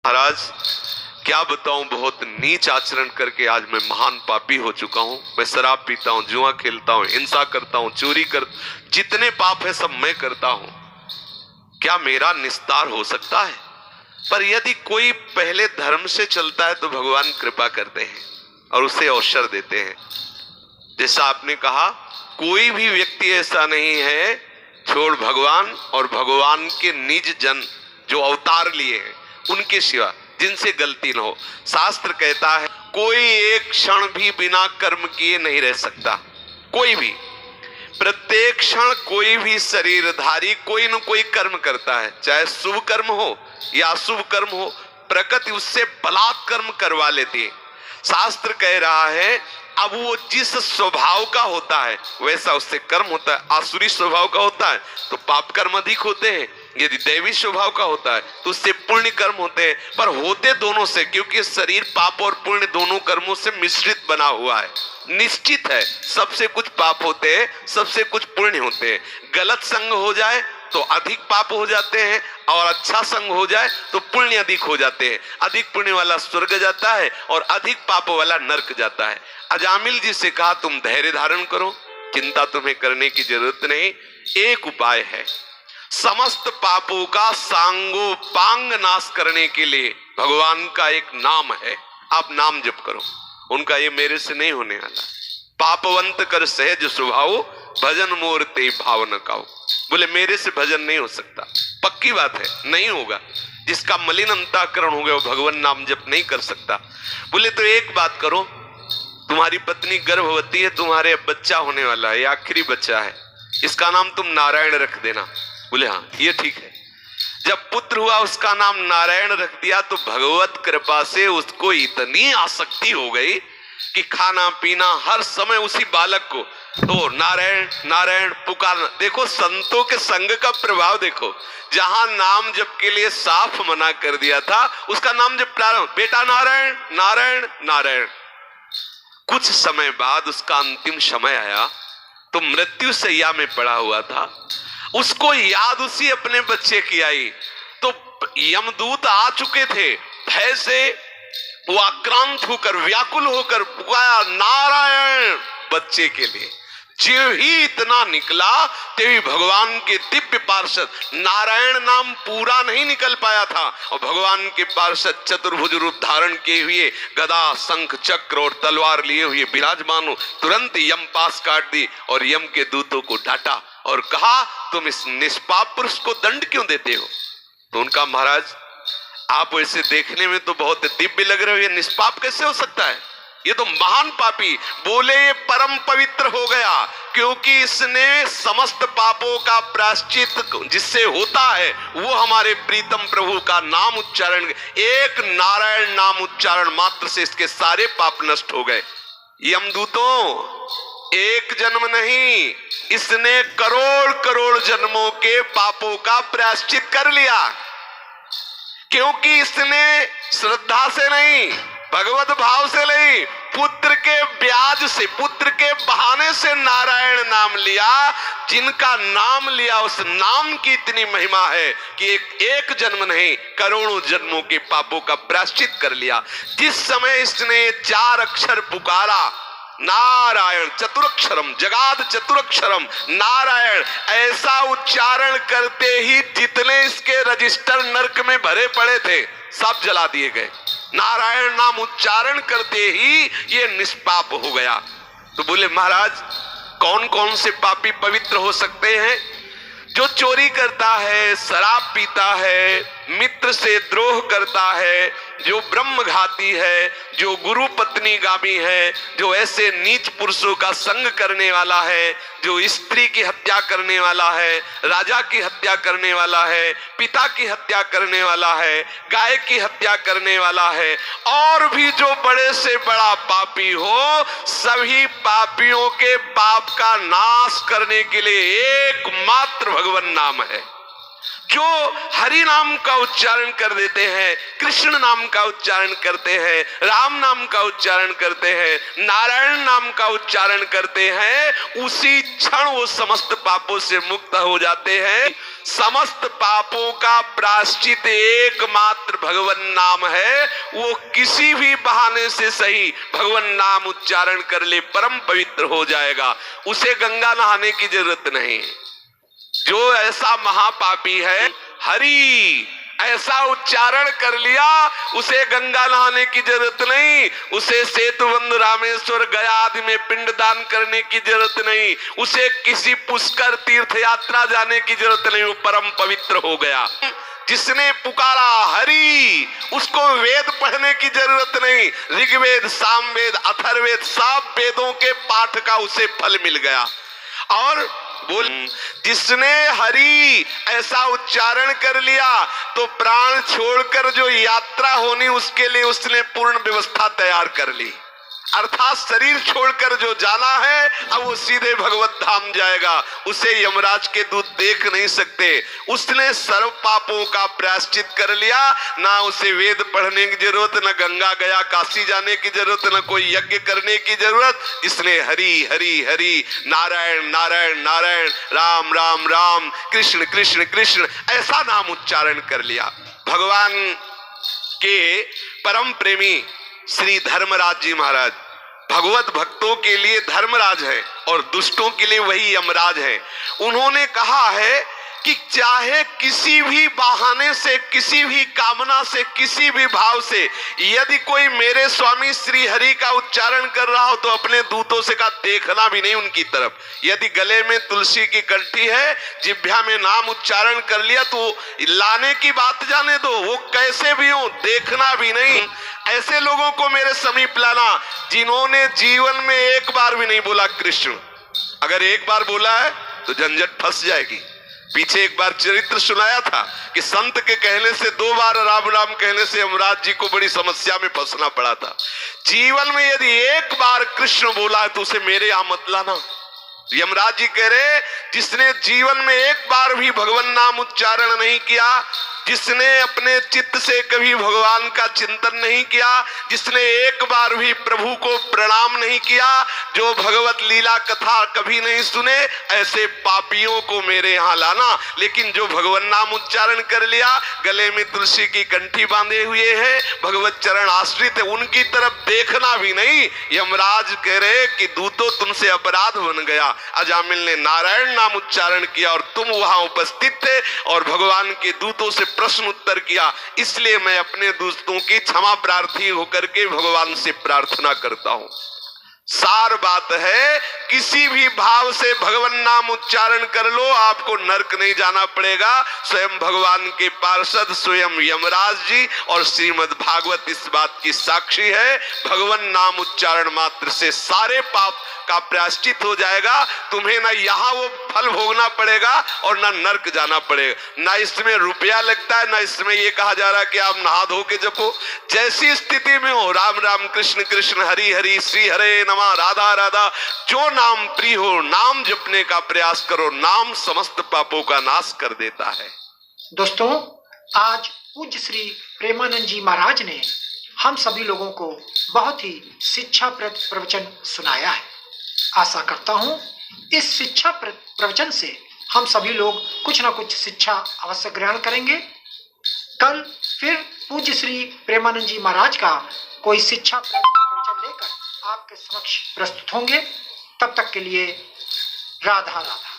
महाराज क्या बताऊं, बहुत नीच आचरण करके आज मैं महान पापी हो चुका हूं। मैं शराब पीता हूं, जुआ खेलता हूं, हिंसा करता हूं, चोरी कर, जितने पाप है सब मैं करता हूं। क्या मेरा निस्तार हो सकता है? पर यदि कोई पहले धर्म से चलता है तो भगवान कृपा करते हैं और उसे अवसर देते हैं। जैसा आपने कहा, कोई भी व्यक्ति ऐसा नहीं है छोड़ भगवान और भगवान के निज जन जो अवतार लिए हैं उनके सिवा जिनसे गलती न हो। शास्त्र कहता है कोई एक क्षण भी बिना कर्म किए नहीं रह सकता। कोई भी, प्रत्येक क्षण कोई भी शरीरधारी कोई न कोई कर्म करता है, चाहे शुभ कर्म हो या अशुभ कर्म हो। प्रकृति उससे बलात् कर्म करवा लेती है। शास्त्र कह रहा है अब वो जिस स्वभाव का होता है वैसा उससे कर्म होता है। आसुरी स्वभाव का होता है तो पाप कर्म अधिक होते हैं, यदि दैवी स्वभाव का होता है तो उससे पुण्य कर्म होते हैं। पर होते दोनों से, क्योंकि शरीर पाप और पुण्य दोनों कर्मों से मिश्रित बना हुआ है। निश्चित है सबसे कुछ पाप होते हैं, सबसे कुछ पुण्य होते हैं। गलत संग हो जाए तो अधिक पाप हो जाते हैं और अच्छा संग हो जाए तो पुण्य अधिक हो जाते हैं। अधिक पुण्य वाला स्वर्ग जाता है और अधिक पाप वाला नरक जाता है। अजामिल जी से कहा तुम धैर्य धारण करो, चिंता तुम्हें करने की जरूरत नहीं। एक उपाय है, समस्त पापों का सांगोपांग नाश करने के लिए भगवान का एक नाम है, आप नाम जप करो। उनका ये मेरे से नहीं होने वाला। पापवंत कर सहज स्वभाव, भजन मोर ते भाव न काओ। बोले मेरे से भजन नहीं हो सकता, पक्की बात है, नहीं होगा। जिसका मलिन अंतःकरण हो गया वो भगवान नाम जप नहीं कर सकता। बोले तो एक बात करो, तुम्हारी पत्नी गर्भवती है, तुम्हारे बच्चा होने वाला है, आखिरी बच्चा है, इसका नाम तुम नारायण रख देना। बोले हाँ ये ठीक है। जब पुत्र हुआ उसका नाम नारायण रख दिया तो भगवत कृपा से उसको इतनी आसक्ति हो गई कि खाना पीना हर समय उसी बालक को तो नारायण नारायण पुकारना। देखो संतों के संग का प्रभाव देखो, जहां नाम जप के लिए साफ मना कर दिया था उसका नाम जप प्रारंभ, बेटा नारायण नारायण नारायण। कुछ समय बाद उसका अंतिम समय आया तो मृत्यु शैया में पड़ा हुआ था, उसको याद उसी अपने बच्चे की आई तो यमदूत आ चुके थे। भय से वो आक्रांत होकर व्याकुल होकर पुकारा नारायण बच्चे के लिए। जो ही इतना निकला तेरी भगवान के दिव्य पार्षद, नारायण नाम पूरा नहीं निकल पाया था और भगवान के पार्षद चतुर्भुज रूप धारण किए हुए गदा शंख चक्र और तलवार लिए हुए विराजमान, तुरंत यम पास काट दी और यम के दूतों को डांटा और कहा तुम इस निष्पाप पुरुष को दंड क्यों देते हो? तो उनका महाराज आप ऐसे देखने में तो बहुत दिव्य लग रहे हो, ये निष्पाप कैसे हो सकता है? ये तो महान पापी। बोले ये परम पवित्र हो गया क्योंकि इसने समस्त पापों का प्रायश्चित जिससे होता है वो हमारे प्रीतम प्रभु का नाम उच्चारण, एक नारायण नाम उच्चारण मात्र से इसके सारे पाप नष्ट हो गए। यमदूतों एक जन्म नहीं, इसने करोड़ करोड़ जन्मों के पापों का प्रायश्चित कर लिया क्योंकि इसने श्रद्धा से नहीं, भगवत भाव से नहीं, पुत्र के ब्याज से, पुत्र के बहाने से नारायण नाम लिया। जिनका नाम लिया उस नाम की इतनी महिमा है कि एक जन्म नहीं करोड़ों जन्मों के पापों का प्रायश्चित कर लिया। जिस समय इसने 4 अक्षर पुकारा नारायण चतुरक्षरम जगाद चतुरक्षरम नारायण, ऐसा उच्चारण करते ही जितने इसके रजिस्टर नरक में भरे पड़े थे सब जला दिए गए। नारायण नाम उच्चारण करते ही ये निष्पाप हो गया। तो बोले महाराज कौन कौन से पापी पवित्र हो सकते हैं? जो चोरी करता है, शराब पीता है, मित्र से द्रोह करता है, जो ब्रह्मघाती है, जो गुरु पत्नी गामी है, जो ऐसे नीच पुरुषों का संग करने वाला है, जो स्त्री की हत्या करने वाला है, राजा की हत्या करने वाला है, पिता की हत्या करने वाला है, गाय की हत्या करने वाला है, और भी जो बड़े से बड़ा पापी हो, सभी पापियों के पाप का नाश करने के लिए एकमात्र भगवान नाम है। जो हरि नाम का उच्चारण कर देते हैं, कृष्ण नाम का उच्चारण करते हैं, राम नाम का उच्चारण करते हैं, नारायण नाम का उच्चारण करते हैं, उसी क्षण वो समस्त पापों से मुक्त हो जाते हैं। समस्त पापों का प्रायश्चित एकमात्र भगवान नाम है। वो किसी भी बहाने से सही भगवान नाम उच्चारण कर ले, परम पवित्र हो जाएगा। उसे गंगा नहाने की जरूरत नहीं। जो ऐसा महापापी है, हरि ऐसा उच्चारण कर लिया, उसे गंगा नहाने की जरूरत नहीं, उसे सेतुबंध, रामेश्वर, गया आदि में पिंडदान करने की जरूरत नहीं, उसे किसी पुष्कर तीर्थ यात्रा जाने की जरूरत नहीं। वो परम पवित्र हो गया। जिसने पुकारा हरि, उसको वेद पढ़ने की जरूरत नहीं। ऋग्वेद, सामवेद, अथर्ववेद, सब वेदों के पाठ का उसे फल मिल गया। और बोल, जिसने हरि ऐसा उच्चारण कर लिया तो प्राण छोड़कर जो यात्रा होनी उसके लिए उसने पूर्ण व्यवस्था तैयार कर ली। अर्थात शरीर छोड़कर जो जाना है, अब वो सीधे भगवत धाम जाएगा। उसे यमराज के दूत देख नहीं सकते। उसने सर्व पापों का प्रायश्चित कर लिया। ना उसे वेद पढ़ने की जरूरत, न गंगा गया काशी जाने की जरूरत, न कोई यज्ञ करने की जरूरत। इसने हरि हरि हरि, नारायण नारायण नारायण, राम राम राम, कृष्ण कृष्ण कृष्ण ऐसा नाम उच्चारण कर लिया। भगवान के परम प्रेमी श्री धर्मराज जी महाराज भगवत भक्तों के लिए धर्मराज है और दुष्टों के लिए वही यमराज है। उन्होंने कहा है कि चाहे किसी भी बहाने से, किसी भी कामना से, किसी भी भाव से यदि कोई मेरे स्वामी श्री हरि का उच्चारण कर रहा हो तो अपने दूतों से का देखना भी नहीं उनकी तरफ। यदि गले में तुलसी की कंठी है, जिह्वा में नाम उच्चारण कर लिया तो लाने की बात जाने दो, वो कैसे भी हो देखना भी नहीं। ऐसे लोगों को मेरे समीप लाना जिन्होंने जीवन में एक बार भी नहीं बोला कृष्ण। अगर एक बार बोला है तो झंझट फंस जाएगी। पीछे एक बार चरित्र सुनाया था कि संत के कहने से 2 बार राम राम कहने से यमराज जी को बड़ी समस्या में फंसना पड़ा था। जीवन में यदि एक बार कृष्ण बोला है तो उसे मेरे यहां मत लाना। यमराज जी कह रहे, जिसने जीवन में एक बार भी भगवान नाम उच्चारण नहीं किया, जिसने अपने चित्त से कभी भगवान का चिंतन नहीं किया, जिसने एक बार भी प्रभु को प्रणाम नहीं किया, जो भगवत लीला कथा कभी नहीं सुने, ऐसे पापियों को मेरे यहाँ लाना। लेकिन जो भगवान नाम उच्चारण कर लिया, गले में तुलसी की कंठी बांधे हुए है, भगवत चरण आश्रित है, उनकी तरफ देखना भी नहीं। यमराज कह रहे कि दूतों तुमसे अपराध बन गया। अजामिल ने नारायण नाम उच्चारण किया और तुम वहां उपस्थित थे और भगवान के दूतों से प्रश्न उत्तर किया, इसलिए मैं अपने दोस्तों की क्षमा प्रार्थी होकर के भगवान से प्रार्थना करता हूं। सार बात है, किसी भी भाव से भगवान नाम उच्चारण कर लो, आपको नरक नहीं जाना पड़ेगा। स्वयं भगवान के पार्षद स्वयं यमराज जी और श्रीमद् भागवत इस बात की साक्षी है। भगवान नाम उच्चारण मात्र से सारे पाप का प्रायश्चित हो जाएगा। तुम्हें ना यहाँ वो फल भोगना पड़ेगा और ना नरक जाना पड़ेगा। ना इसमें रुपया लगता है, ना इसमें ये कहा जा रहा है कि आप नहा धो के जपो। जैसी स्थिति में हो, राम राम कृष्ण कृष्ण हरि हरि श्री हरे नमः राधा राधा, जो नाम प्रिय हो नाम जपने का प्रयास करो। नाम समस्त पापों का नाश कर देता है। दोस्तों, आज पूज्य श्री प्रेमानंद जी महाराज ने हम सभी लोगों को बहुत ही शिक्षाप्रद प्रवचन सुनाया है। आशा करता हूं इस शिक्षा प्रवचन से हम सभी लोग कुछ ना कुछ शिक्षा अवश्य ग्रहण करेंगे। कल फिर पूज्य श्री प्रेमानंद जी महाराज का कोई शिक्षा प्रवचन लेकर आपके समक्ष प्रस्तुत होंगे। तब तक के लिए राधा राधा।